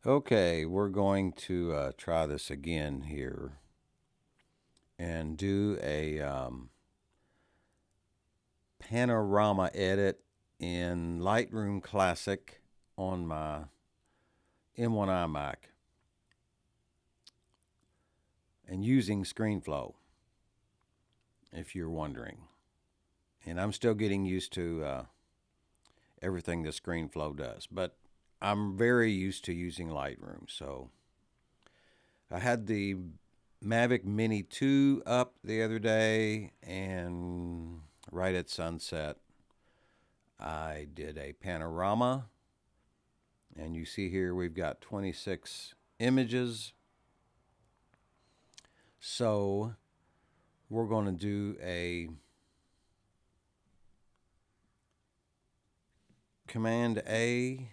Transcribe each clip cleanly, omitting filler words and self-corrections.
Okay, we're going to try this again here and do a panorama edit in Lightroom Classic on my M1 iMac and using Screenflow, if you're wondering. And I'm still getting used to everything the Screenflow does, but I'm very used to using Lightroom. So I had the Mavic Mini 2 up the other day, and right at sunset, I did a panorama. And you see here we've got 26 images. So we're going to do a Command A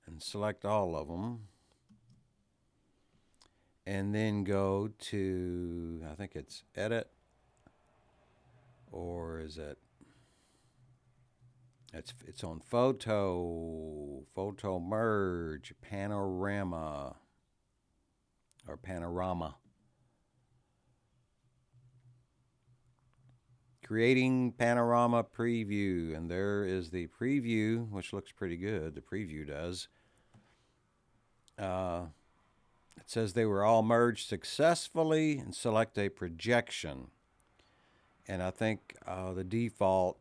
and select all of them. And then go to, I think it's Edit, or is it? It's on Photo Merge, Panorama, or Panorama. Creating Panorama Preview, and there is the preview, which looks pretty good. The preview does. It says they were all merged successfully, and select a projection. And I think the default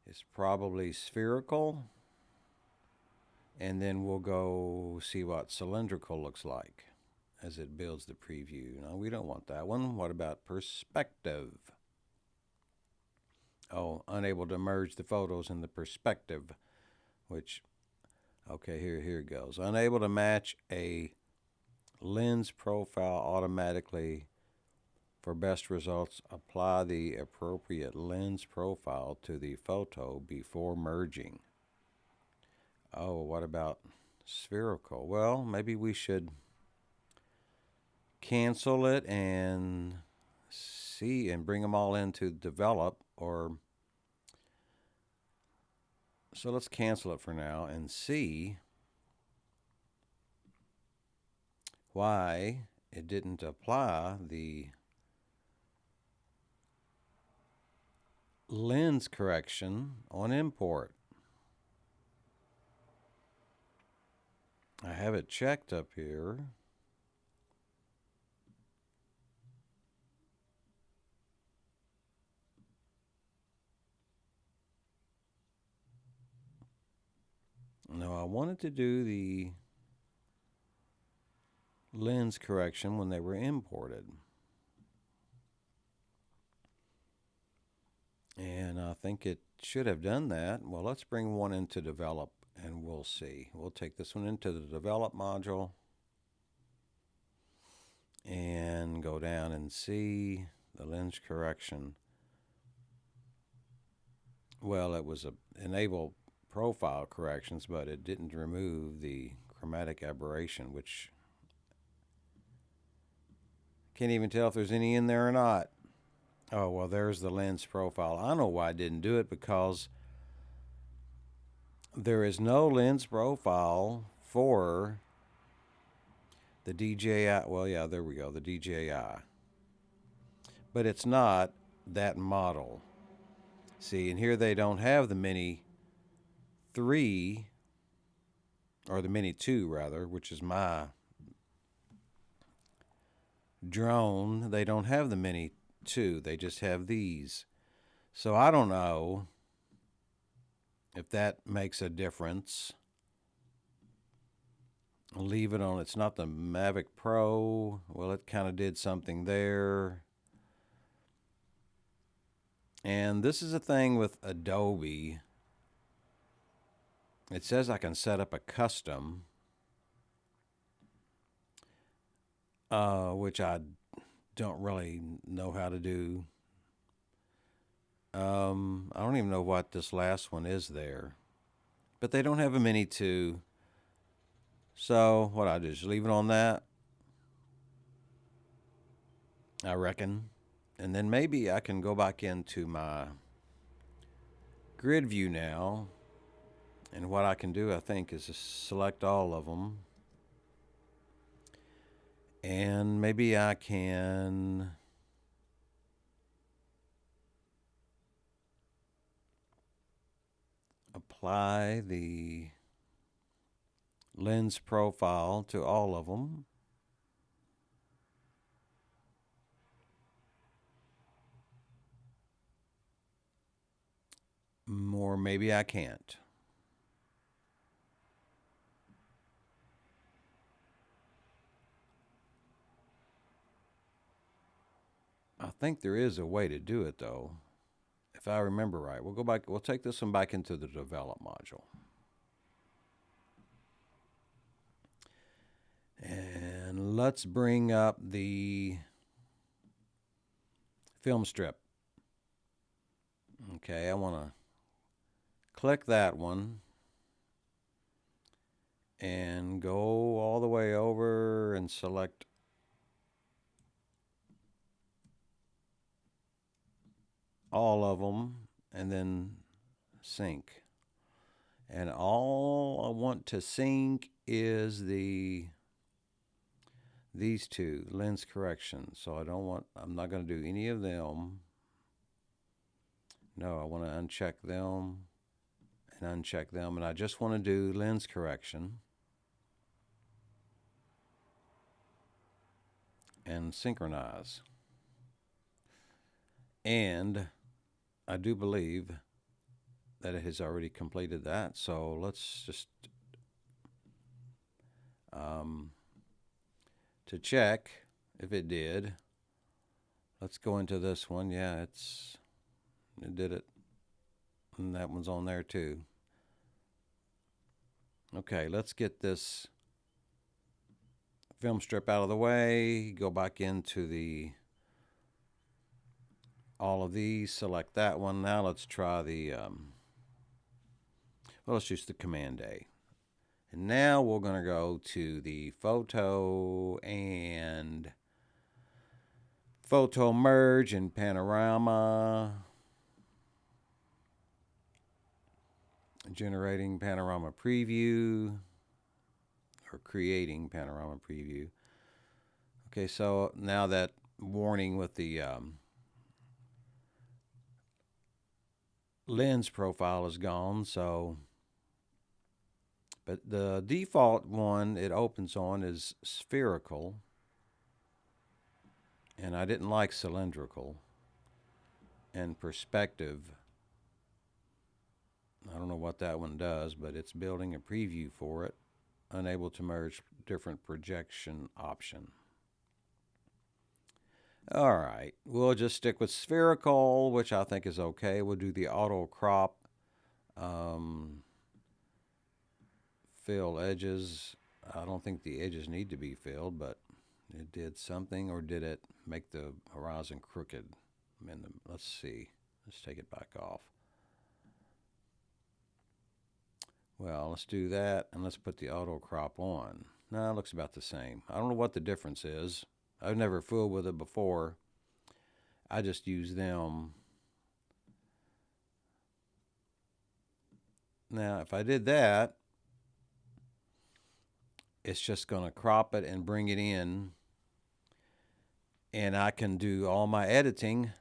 is probably spherical. And then we'll go see what cylindrical looks like as it builds the preview. No, we don't want that one. What about perspective? Oh, unable to merge the photos in the perspective, which, okay, here it goes. Unable to match a lens profile automatically. For best results, apply the appropriate lens profile to the photo before merging. Oh, what about spherical? Well, maybe we should cancel it and see and bring them all into develop, or so let's cancel it for now and see why it didn't apply the lens correction on import. I have it checked up here. No, I wanted to do the lens correction when they were imported. And I think it should have done that. Well, let's bring one into develop and we'll see. We'll take this one into the develop module and go down and see the lens correction. Well, it was enable profile corrections, but it didn't remove the chromatic aberration, which can't even tell if there's any in there or not. Oh, well, there's the lens profile. I know why I didn't do it, because there is no lens profile for the DJI. Well, yeah, there we go, the DJI. But it's not that model. See, and here they don't have the Mini 3, or the Mini 2, rather, which is my drone. They don't have the Mini 2. They just have these. So I don't know if that makes a difference. I'll leave it on. It's not the Mavic Pro. Well, it kind of did something there. And this is a thing with Adobe. It says I can set up a custom, which I don't really know how to do. I don't even know what this last one is there. But they don't have a Mini 2. So what I do is leave it on that, I reckon. And then maybe I can go back into my grid view now And what I can do, I think, is just select all of them. And maybe I can apply the lens profile to all of them. Or maybe I can't. I think there is a way to do it, though. If I remember right, we'll go back. We'll take this one back into the develop module. And let's bring up the film strip. Okay, I want to click that one and go all the way over and select all of them and then sync. And all I want to sync is these two, lens correction. So I'm not going to do any of them. No, I want to uncheck them and uncheck them. And I just want to do lens correction and synchronize. And I do believe that it has already completed that. So let's just, to check if it did, let's go into this one. Yeah, it did it. And that one's on there too. Okay, let's get this film strip out of the way, go back into all of these, select that one. Now let's try let's use the Command A. And now we're going to go to the photo and photo merge and Panorama. Generating Panorama preview or creating Panorama preview. Okay, so now that warning with the lens profile is gone, but the default one it opens on is spherical, and I didn't like cylindrical and perspective. I don't know what that one does, but it's building a preview for it. Unable to merge different projection option. All right, we'll just stick with spherical, which I think is okay. We'll do the auto crop. Fill edges. I don't think the edges need to be filled, but it did something, or did it make the horizon crooked? Let's see. Let's take it back off. Well, let's do that, and let's put the auto crop on. No, it looks about the same. I don't know what the difference is. I've never fooled with it before. I just use them. Now, if I did that, it's just going to crop it and bring it in, and I can do all my editing.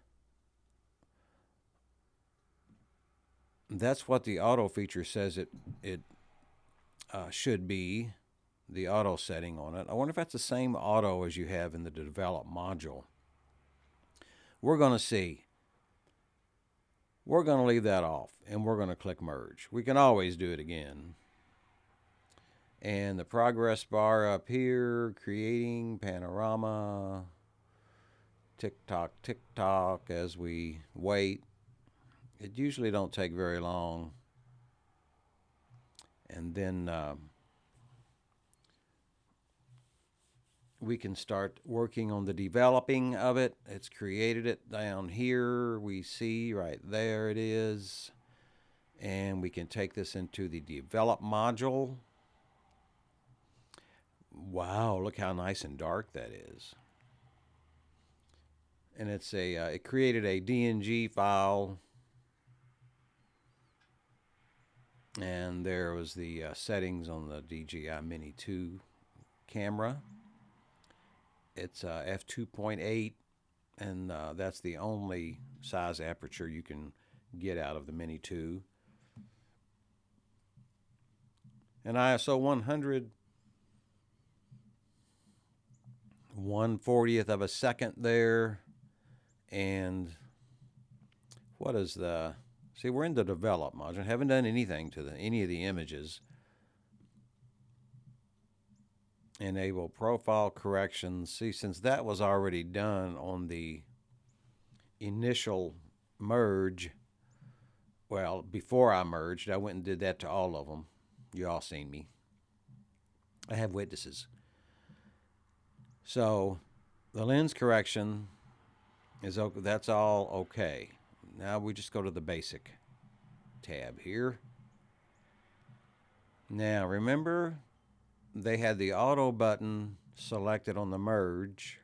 That's what the auto feature says it should be, the auto setting on it. I wonder if that's the same auto as you have in the develop module. We're going to see. We're going to leave that off, and we're going to click merge. We can always do it again. And the progress bar up here, creating panorama, tick tock as we wait. It usually don't take very long. And then we can start working on the developing of it. It's created it down here. We see right there it is. And we can take this into the develop module. Wow, look how nice and dark that is. And it's it created a DNG file. And there was the settings on the DJI Mini 2 camera. It's f2.8, and that's the only size aperture you can get out of the Mini 2. And ISO 100, 1/40th of a second there. And what is the... See, we're in the develop module. Haven't done anything to any of the images. Enable profile corrections. See, since that was already done on the initial merge, well, before I merged, I went and did that to all of them. You all seen me. I have witnesses. So the lens correction is okay. That's all okay. Now we just go to the basic tab here. Now remember, they had the auto button selected on the merge.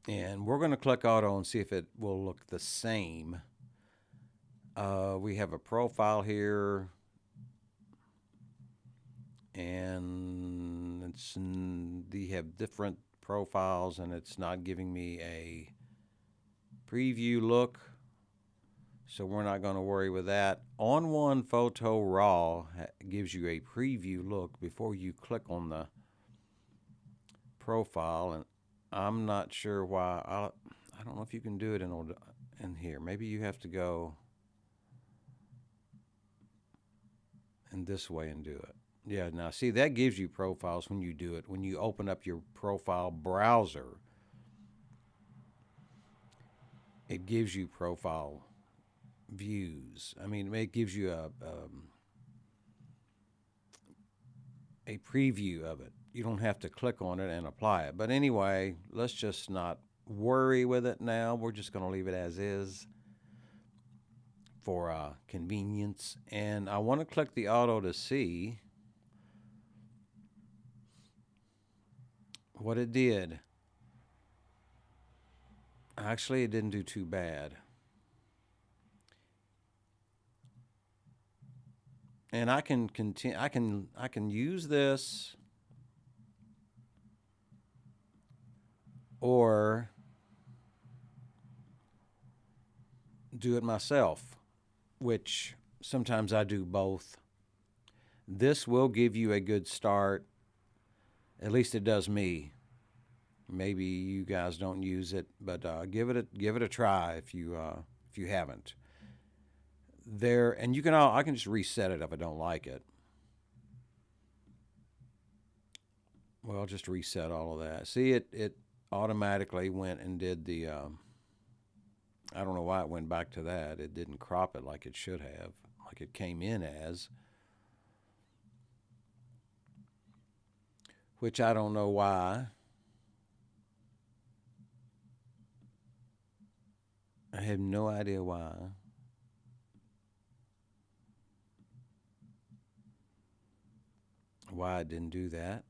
And we're going to click auto and see if it will look the same. We have a profile here, and they have different profiles, and it's not giving me a preview look, so we're not going to worry with that. On One Photo Raw gives you a preview look before you click on the profile, and I'm not sure why. I don't know if you can do it in here. Maybe you have to go in this way and do it. Yeah, now see, that gives you profiles when you do it. When you open up your profile browser, it gives you profile views. I mean, it gives you a preview of it. You don't have to click on it and apply it. But anyway, let's just not worry with it now. We're just going to leave it as is for convenience. And I want to click the auto to see what it did. Actually, it didn't do too bad. And I can continue. I can use this, or do it myself, which sometimes I do both. This will give you a good start. At least it does me. Maybe you guys don't use it, but give it a try if you haven't. There, and you can I can just reset it if I don't like it. Well, just reset all of that. See, it automatically went and did the. I don't know why it went back to that. It didn't crop it like it should have, like it came in as. Which I don't know why. I have no idea why. Why it didn't do that.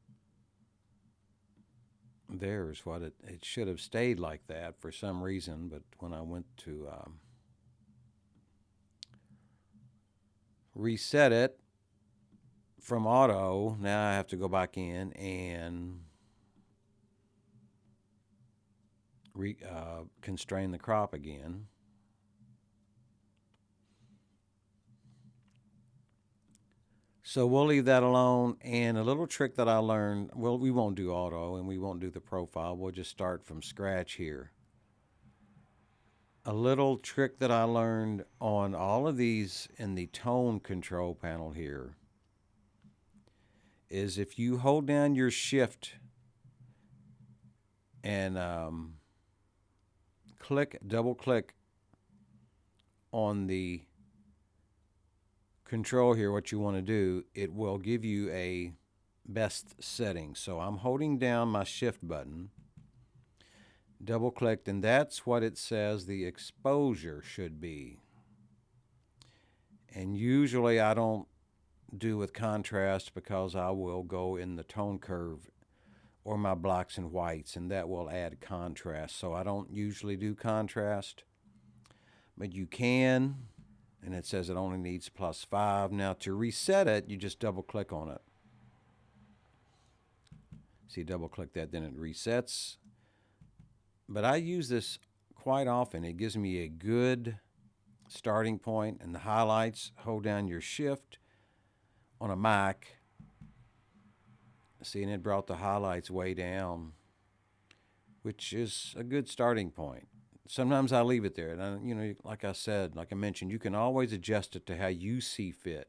There's what it should have stayed like that for some reason, but when I went to reset it from auto, now I have to go back in and constrain the crop again. So we'll leave that alone. And a little trick that I learned, well, we won't do auto and we won't do the profile. We'll just start from scratch here. A little trick that I learned on all of these in the tone control panel here is if you hold down your shift and double click on the control here, what you want to do, it will give you a best setting. So I'm holding down my shift button, double clicked, and that's what it says the exposure should be. And usually I don't do with contrast because I will go in the tone curve or my blacks and whites, and that will add contrast. So I don't usually do contrast. but you can, and it says it only needs +5. Now to reset it, you just double click on it. See, double click that, then it resets. But I use this quite often. It gives me a good starting point. And the highlights, hold down your shift on a Mac. See, and it brought the highlights way down, which is a good starting point. Sometimes I leave it there. And, like I said, like I mentioned, you can always adjust it to how you see fit.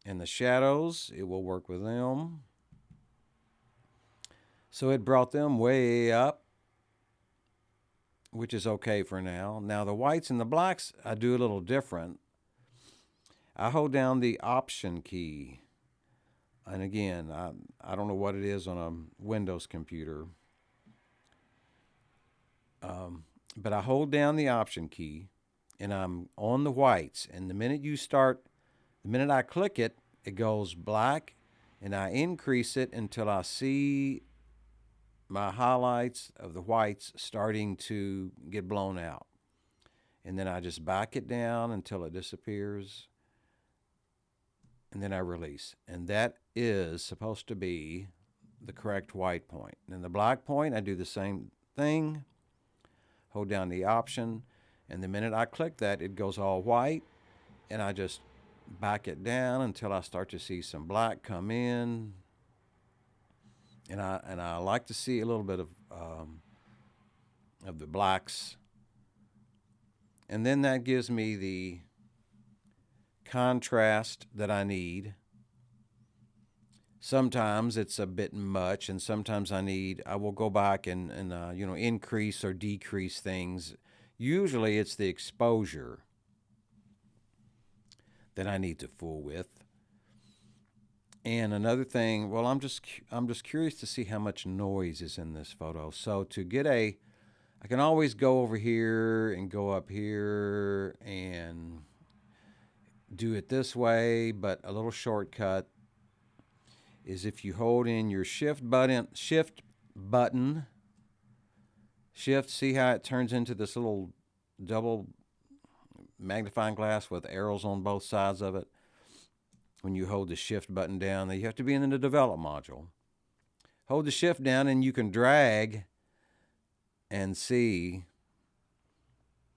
And the shadows, it will work with them. So it brought them way up, which is okay for now. Now the whites and the blacks, I do a little different. I hold down the Option key. And again, I don't know what it is on a Windows computer. But I hold down the Option key, and I'm on the whites. And the minute I click it, it goes black, and I increase it until I see my highlights of the whites starting to get blown out. And then I just back it down until it disappears. And then I release. And that is supposed to be the correct white point. And the black point, I do the same thing. Hold down the Option. And the minute I click that, it goes all white. And I just back it down until I start to see some black come in. And I like to see a little bit of the blacks. And then that gives me the contrast that I need. Sometimes it's a bit much, and sometimes I will go back and increase or decrease things. Usually it's the exposure that I need to fool with. And another thing, well, I'm just curious to see how much noise is in this photo. So to get I can always go over here and go up here and do it this way, but a little shortcut is if you hold in your shift button, see how it turns into this little double magnifying glass with arrows on both sides of it. When you hold the shift button down, you have to be in the develop module. Hold the shift down and you can drag and see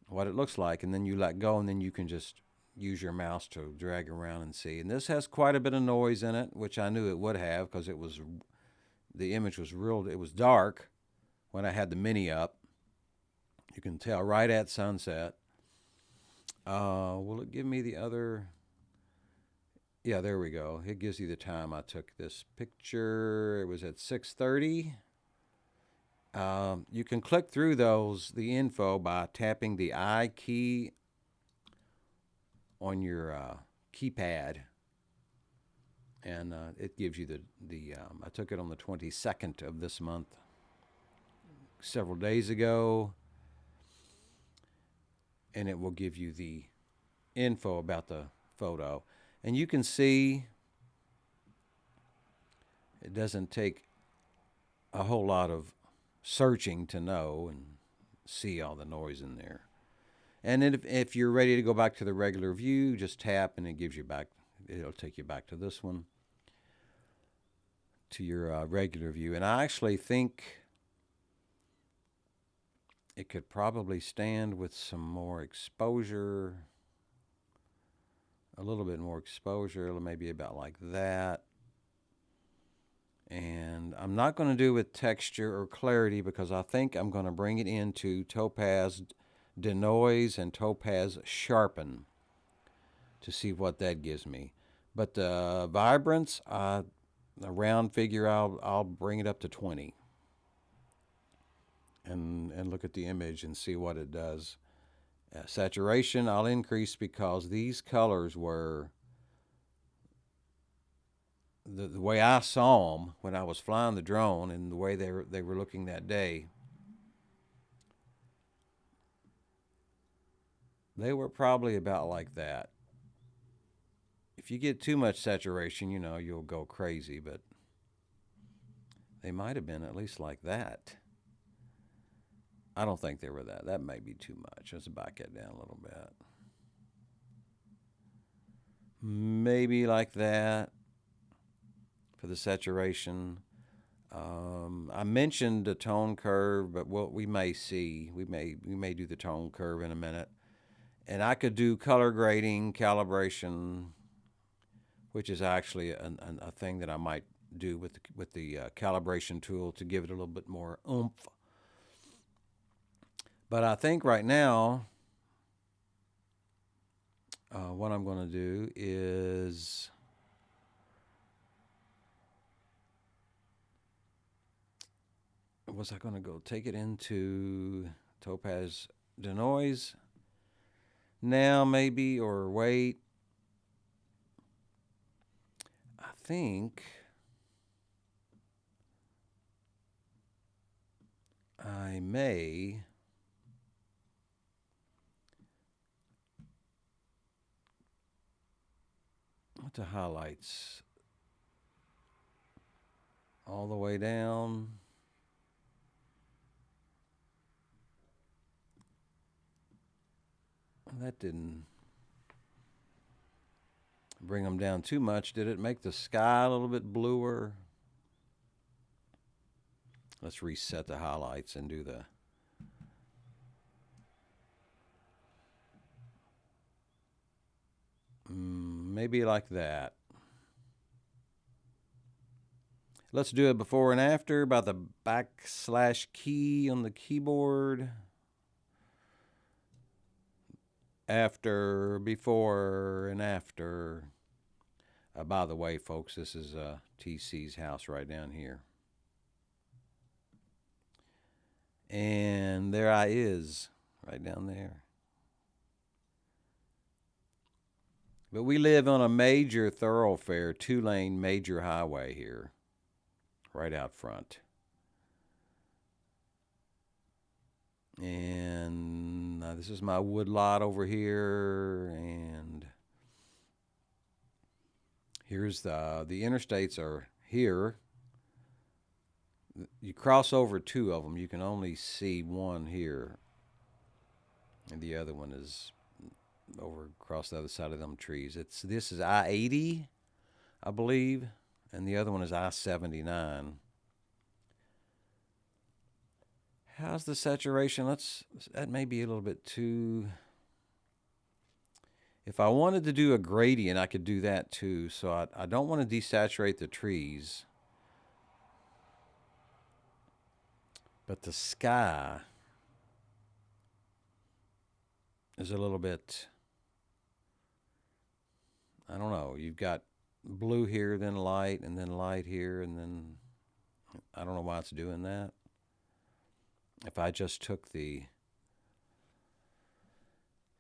what it looks like, and then you let go, and then you can just use your mouse to drag around and see. And this has quite a bit of noise in it, which I knew it would have because the image was it was dark when I had the mini up. You can tell right at sunset. Will it give me the other? Yeah, there we go. It gives you the time I took this picture. It was at 6:30. You can click through the info by tapping the I key on your keypad. And it gives you I took it on the 22nd of this month, several days ago. And it will give you the info about the photo. And you can see it doesn't take a whole lot of searching to know and see all the noise in there. And if you're ready to go back to the regular view, just tap and it'll take you back to this one, to your regular view. And I actually think it could probably stand with some more exposure. A little bit more exposure, maybe about like that. And I'm not going to do with texture or clarity because I think I'm going to bring it into Topaz Denoise and Topaz Sharpen to see what that gives me. But the vibrance, a round figure, I'll bring it up to 20 and look at the image and see what it does. Saturation, I'll increase because these colors were the way I saw them when I was flying the drone and the way they were looking that day. They were probably about like that. If you get too much saturation, you'll go crazy, but they might have been at least like that. I don't think they were that. That may be too much. Let's back it down a little bit. Maybe like that for the saturation. I mentioned the tone curve, but what we may see, we may do the tone curve in a minute. And I could do color grading, calibration, which is actually a thing that I might do with the calibration tool to give it a little bit more oomph. But I think right now, what I'm going to do is was I going to go take it into Topaz Denoise now maybe, or wait? I think I may what the highlights all the way down. That didn't bring them down too much, did it? Make the sky a little bit bluer. Let's reset the highlights and do the maybe like that. Let's do it before and after by the backslash key on the keyboard. After, before, and after. By the way, folks, this is TC's house right down here. And there I is, right down there. But we live on a major thoroughfare, 2-lane major highway here, right out front. And this is my wood lot over here, and here's the interstates are here. You cross over 2 of them, you can only see one here, and the other one is over across the other side of them trees. This is I-80, I believe, and the other one is I-79. How's the saturation? That may be a little bit too. If I wanted to do a gradient, I could do that too. So I don't want to desaturate the trees. But the sky is a little bit, I don't know. You've got blue here, then light, and then light here, and then I don't know why it's doing that. If I just took the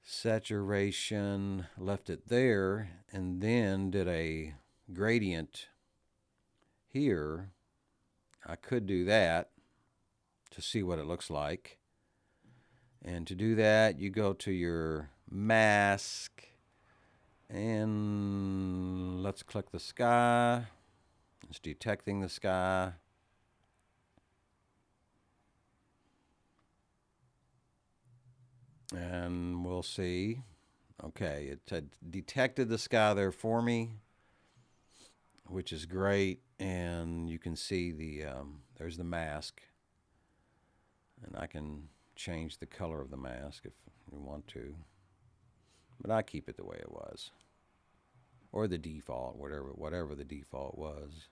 saturation, left it there, and then did a gradient here, I could do that to see what it looks like. And to do that, you go to your mask, and let's click the sky. It's detecting the sky. And we'll see. Okay, it had detected the sky there for me, which is great. And you can see there's the mask. And I can change the color of the mask if you want to. But I keep it the way it was. Or the default, whatever the default was.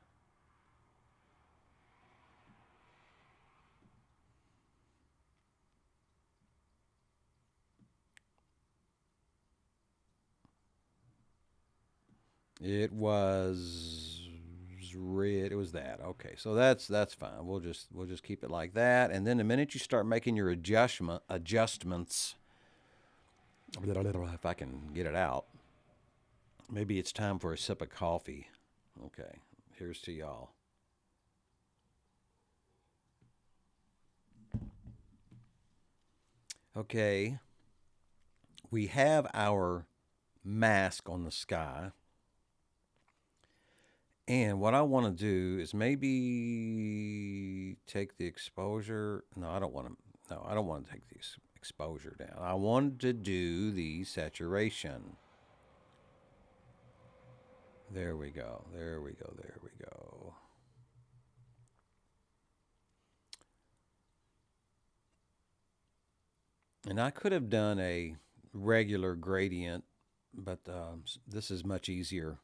It was red. It was that. Okay, so that's fine. We'll just keep it like that. And then the minute you start making your adjustments, if I can get it out, maybe it's time for a sip of coffee. Okay, here's to y'all. Okay, we have our mask on the sky. And what I want to do is maybe take the exposure. No, I don't want to. No, I don't want to take the exposure down. I wanted to do the saturation. There we go. There we go. There we go. And I could have done a regular gradient, but this is much easier.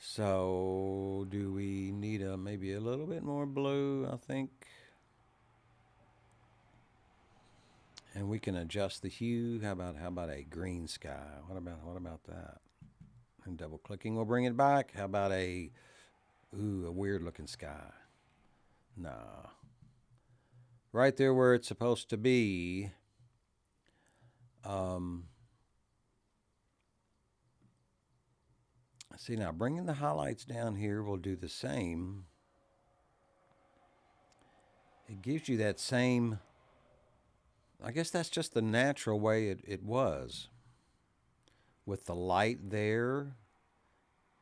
So, do we need maybe a little bit more blue? I think, and we can adjust the hue. How about a green sky? What about that? And double clicking will bring it back. How about a weird looking sky? Nah, right there where it's supposed to be. Um, See, now bringing the highlights down here will do the same. It gives you that same, I guess that's just the natural way it was. With the light there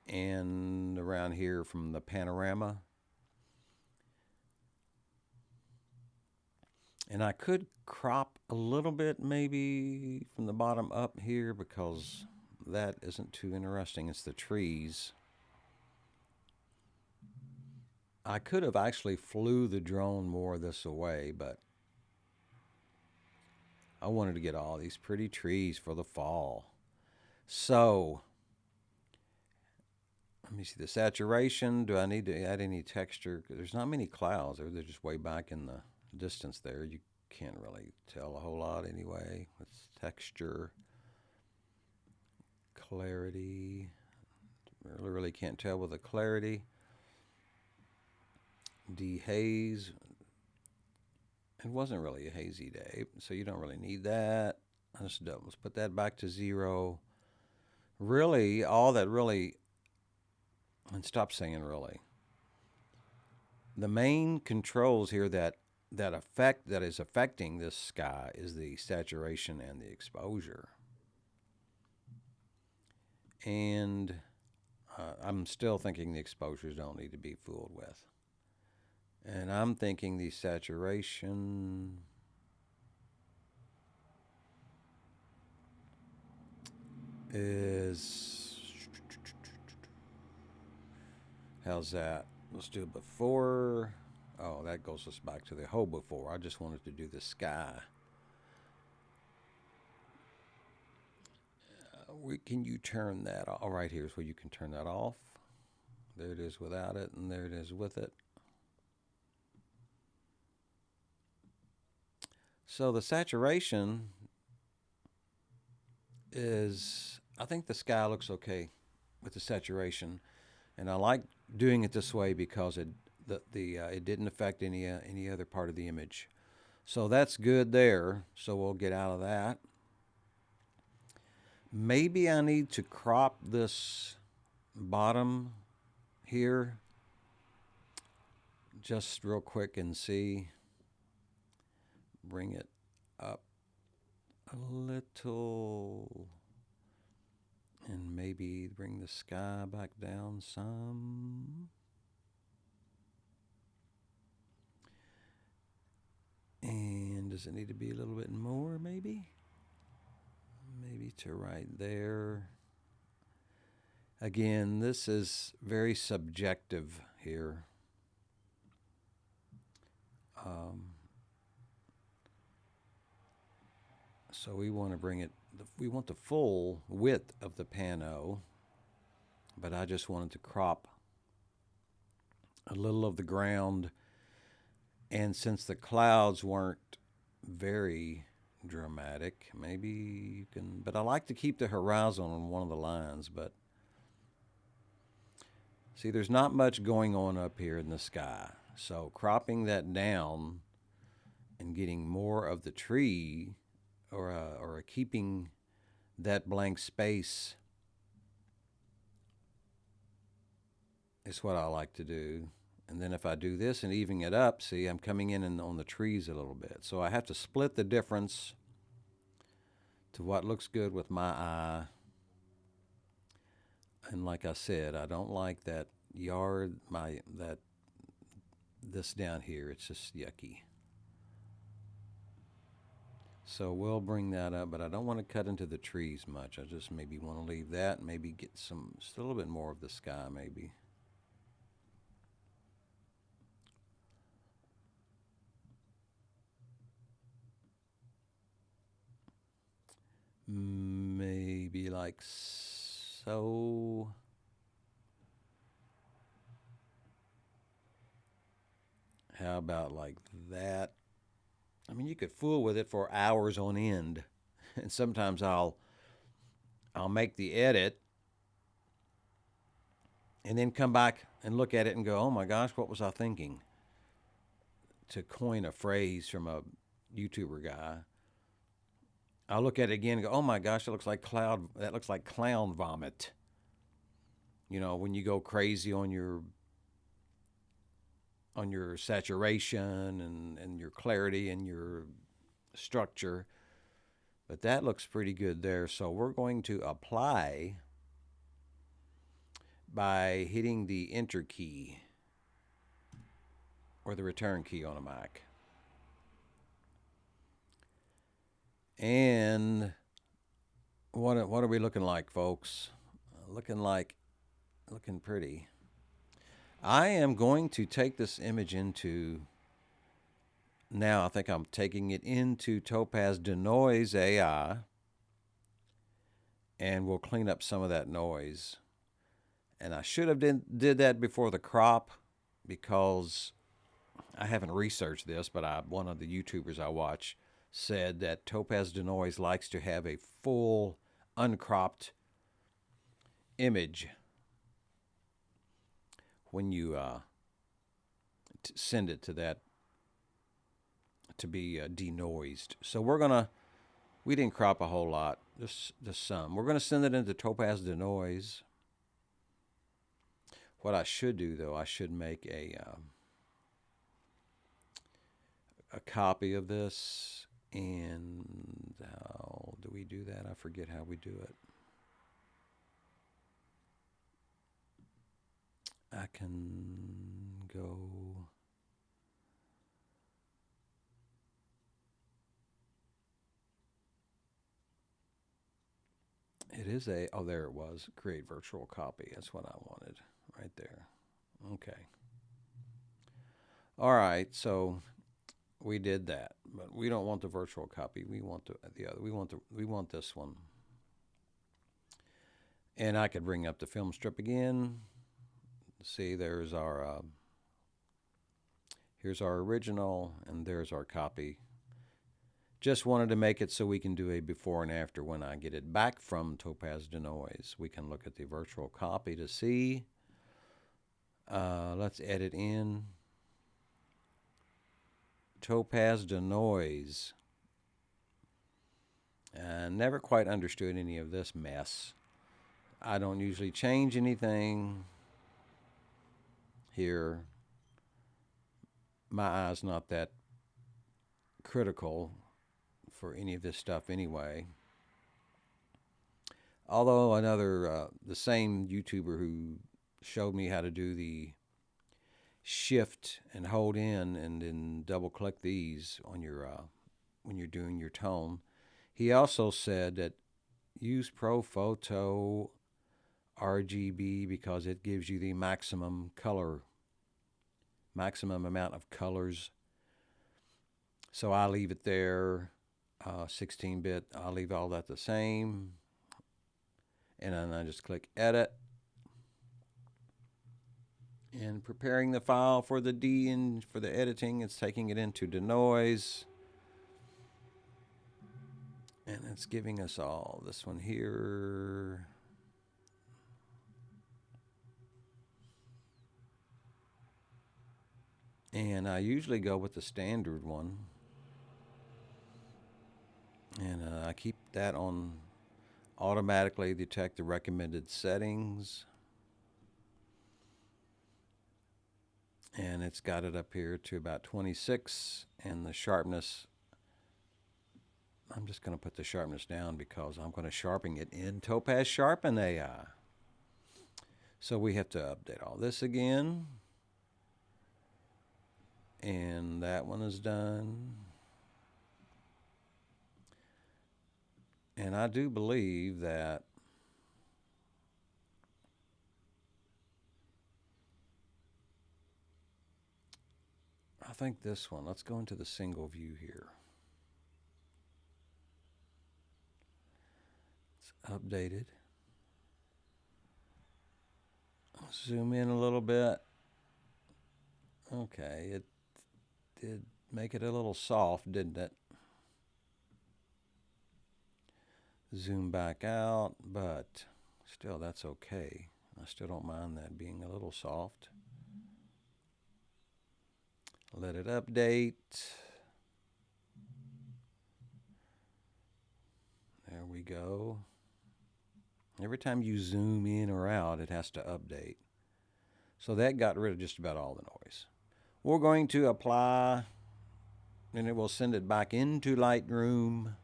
and around here from the panorama. And I could crop a little bit maybe from the bottom up here because that isn't too interesting. It's the trees. I could have actually flew the drone more this way, but I wanted to get all these pretty trees for the fall. So, let me see the saturation. Do I need to add any texture? There's not many clouds. They're just way back in the distance there. You can't really tell a whole lot anyway. With texture, clarity. Really can't tell with the clarity. Dehaze. It wasn't really a hazy day, so you don't really need that. Let's put that back to 0. Really, all that really, and stop saying really. The main controls here that is affecting this sky is the saturation and the exposure. And I'm still thinking the exposures don't need to be fooled with. And I'm thinking the saturation is, how's that? Let's do it before. Oh, that goes us back to the whole before. I just wanted to do the sky. Can you turn that off? Oh, right here's where you can turn that off. There it is without it, and there it is with it. So the saturation is, I think the sky looks okay with the saturation, and I like doing it this way because it didn't affect any other part of the image. So that's good there. So we'll get out of that. Maybe I need to crop this bottom here just real quick and see. Bring it up a little and maybe bring the sky back down some. And does it need to be a little bit more maybe? Maybe to right there. Again, this is very subjective here. So we want to bring it, we want the full width of the pano, but I just wanted to crop a little of the ground. And since the clouds weren't very dramatic, maybe you can, but I like to keep the horizon on one of the lines, but see, there's not much going on up here in the sky. So cropping that down and getting more of the tree or keeping that blank space is what I like to do. And then if I do this and even it up, see, I'm coming in on the trees a little bit. So I have to split the difference to what looks good with my eye. And like I said, I don't like that this down here. It's just yucky. So we'll bring that up, but I don't want to cut into the trees much. I just maybe want to leave that and maybe get some, just a little bit more of the sky maybe. Maybe like so. How about like that? I mean, you could fool with it for hours on end. And sometimes I'll make the edit and then come back and look at it and go, "Oh my gosh, what was I thinking?" To coin a phrase from a YouTuber guy, I'll look at it again and go, "Oh my gosh, that looks like clown vomit." You know, when you go crazy on your saturation and your clarity and your structure. But that looks pretty good there. So we're going to apply by hitting the enter key or the return key on a Mac. And what are we looking like, folks? Looking pretty. I am going to take this image into, now I think I'm taking it into Topaz Denoise AI, and we'll clean up some of that noise. And I should have did that before the crop, because I haven't researched this, but one of the YouTubers I watch said that Topaz Denoise likes to have a full uncropped image when you send it to that to be denoised. So we didn't crop a whole lot, just some. We're gonna send it into Topaz Denoise. What I should do though, I should make a copy of this. And how do we do that? I forget how we do it. I can go. It is oh, there it was. Create virtual copy. That's what I wanted right there. Okay. All right. So we did that, but we don't want the virtual copy. We want the other. We want this one. And I could bring up the film strip again. See, there's our here's our original, and there's our copy. Just wanted to make it so we can do a before and after when I get it back from Topaz Denoise. We can look at the virtual copy to see. Let's edit in Topaz Denoise. Never quite understood any of this mess. I don't usually change anything here. My eye's not that critical for any of this stuff anyway. Although the same YouTuber who showed me how to do the shift and hold in and then double click these on your when you're doing your tone, he also said that use ProPhoto RGB because it gives you the maximum amount of colors. So I leave it there, 16-bit. I'll leave all that the same, and then I just click edit. And preparing the file for the for the editing, it's taking it into Denoise. And it's giving us all this one here. And I usually go with the standard one. And I keep that on automatically detect the recommended settings. And it's got it up here to about 26. And the sharpness, I'm just going to put the sharpness down because I'm going to sharpen it in Topaz Sharpen AI. So we have to update all this again. And that one is done. And I do believe that I think this one, let's go into the single view here. It's updated. Zoom in a little bit. Okay, it did make it a little soft, didn't it? Zoom back out, but still that's okay. I still don't mind that being a little soft. Let it update. There we go. Every time you zoom in or out, it has to update. So that got rid of just about all the noise. We're going to apply, and it will send it back into Lightroom.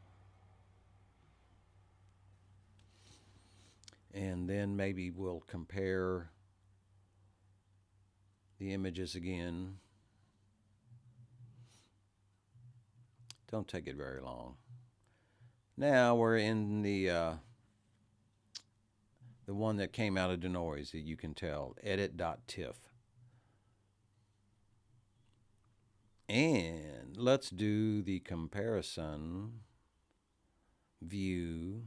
And then maybe we'll compare the images again. Don't take it very long. Now we're in the one that came out of the noise that you can tell, edit.tiff. And let's do the comparison view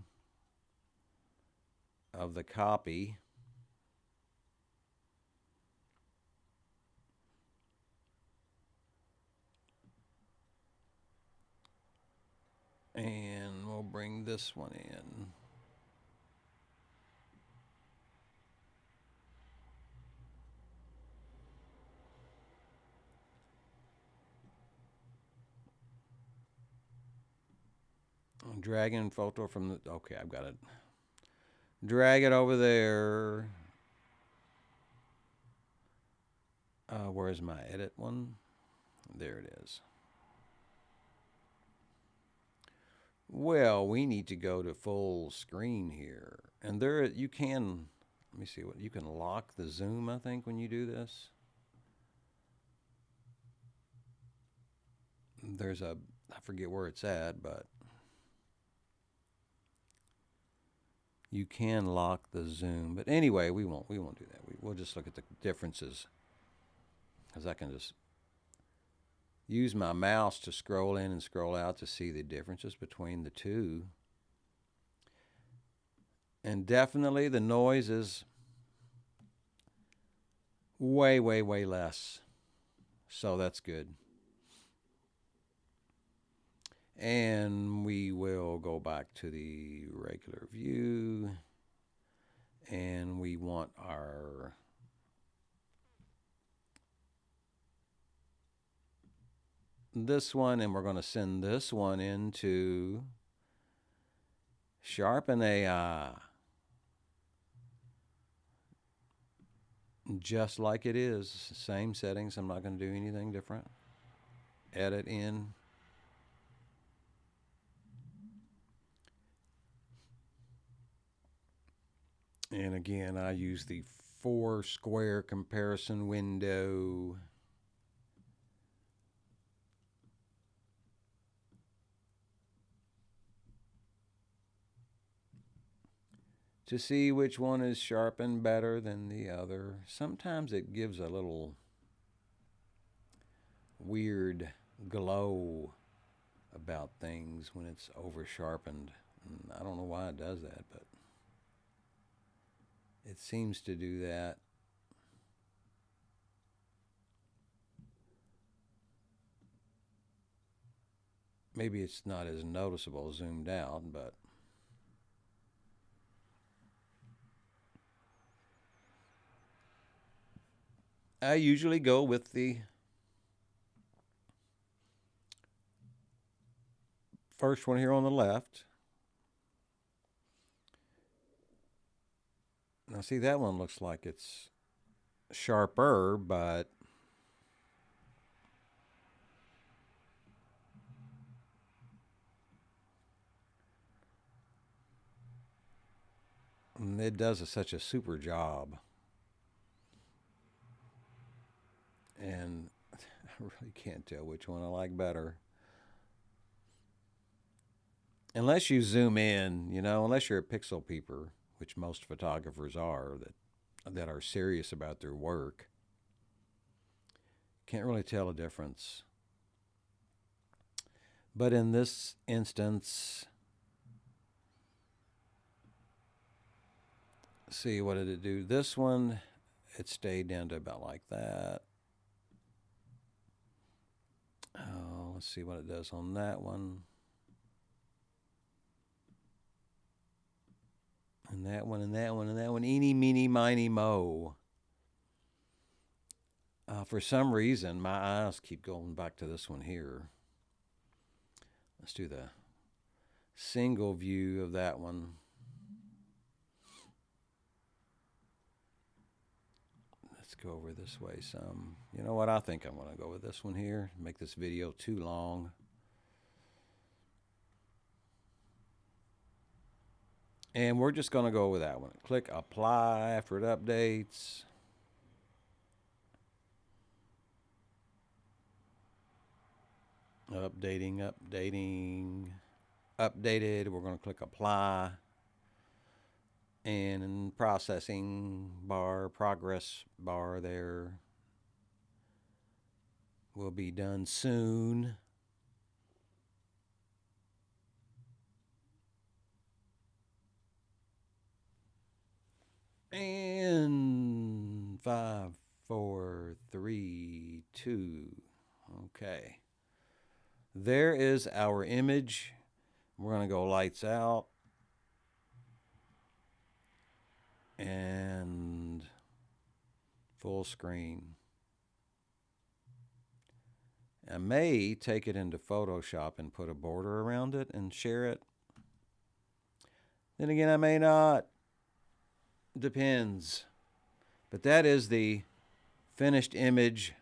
of the copy. And we'll bring this one in. I'm dragging photo from the, okay, I've got it. Drag it over there. Where's my edit one? There it is. Well, we need to go to full screen here. And there you can, let me see what, you can lock the zoom, I think, when you do this. There's a, I forget where it's at, but you can lock the zoom. But anyway, we won't do that. We'll just look at the differences, because I can just use my mouse to scroll in and scroll out to see the differences between the two. And definitely the noise is way, way, way less. So that's good. And we will go back to the regular view. And we want our this one, and we're going to send this one into Sharpen AI. Just like it is, same settings. I'm not going to do anything different. Edit in. And again, I use the 4 square comparison window. To see which one is sharpened better than the other. Sometimes it gives a little weird glow about things when it's over sharpened. I don't know why it does that, but it seems to do that. Maybe it's not as noticeable zoomed out, but I usually go with the first one here on the left. Now see, that one looks like it's sharper, but it does such a super job. And I really can't tell which one I like better. Unless you zoom in, unless you're a pixel peeper, which most photographers are that are serious about their work, can't really tell a difference. But in this instance, see, what did it do? This one, it stayed down to about like that. Oh, let's see what it does on that one. And that one, and that one, and that one. Eeny, meeny, miny, mo. For some reason, my eyes keep going back to this one here. Let's do the single view of that one. Let's go over this way some. You know what? I think I'm going to go with this one here. Make this video too long. And we're just going to go with that one. Click apply after it updates. Updating. Updated. We're going to click apply. And processing bar, progress bar there will be done soon. And 5, 4, 3, 2. Okay. There is our image. We're going to go lights out. And full screen. I may take it into Photoshop and put a border around it and share it. Then again, I may not. Depends. But that is the finished image.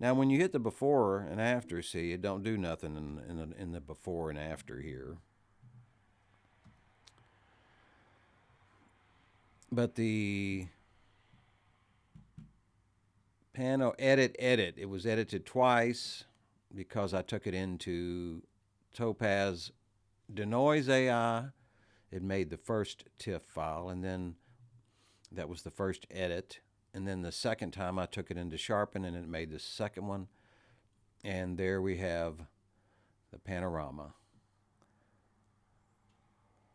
Now, when you hit the before and after, see, it don't do nothing in the before and after here. But the edit, it was edited twice because I took it into Topaz Denoise AI. It made the first TIFF file, and then that was the first edit. And then the second time I took it into Sharpen, and it made the second one. And there we have the Panorama.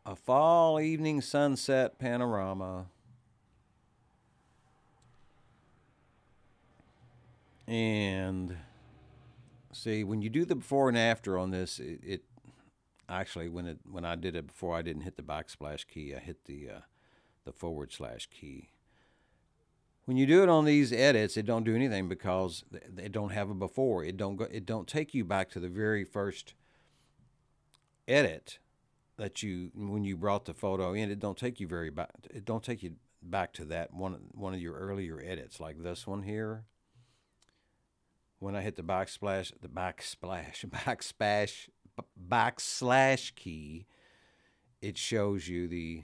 A fall evening sunset panorama. And see, when you do the before and after on this, it actually, when I did it before, I didn't hit the backsplash key. I hit the / key. When you do it on these edits, it don't do anything because they don't have a before. It don't take you back to the very first edit that when you brought the photo in. It don't take you back. It don't take you back to that one of your earlier edits, like this one here. When I hit the backslash key, it shows you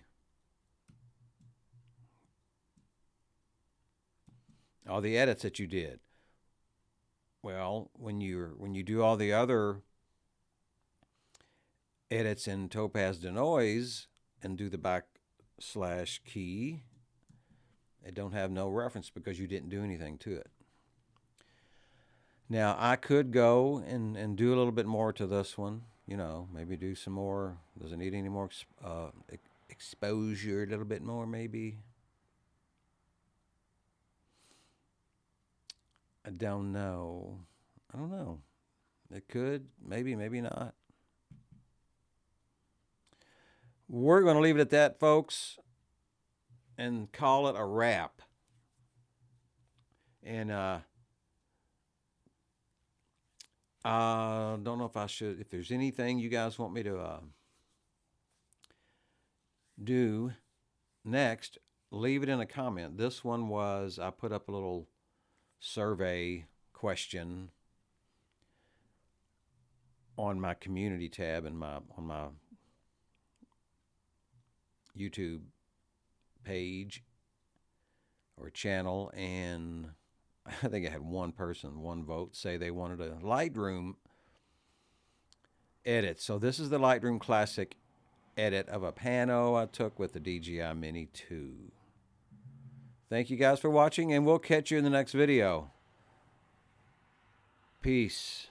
all the edits that you did. Well, when you do all the other edits in Topaz Denoise and do the backslash key, it don't have no reference because you didn't do anything to it. Now, I could go and do a little bit more to this one. Maybe do some more. Does it need any more exposure? A little bit more, maybe. I don't know. It could. Maybe, maybe not. We're going to leave it at that, folks, and call it a wrap. And I don't know if I should. If there's anything you guys want me to do next, leave it in a comment. This one was, I put up a little survey question on my community tab and on my YouTube page or channel, and I think I had one person, one vote, say they wanted a Lightroom edit. So this is the Lightroom Classic edit of a pano I took with the DJI Mini 2. Thank you guys for watching, and we'll catch you in the next video. Peace.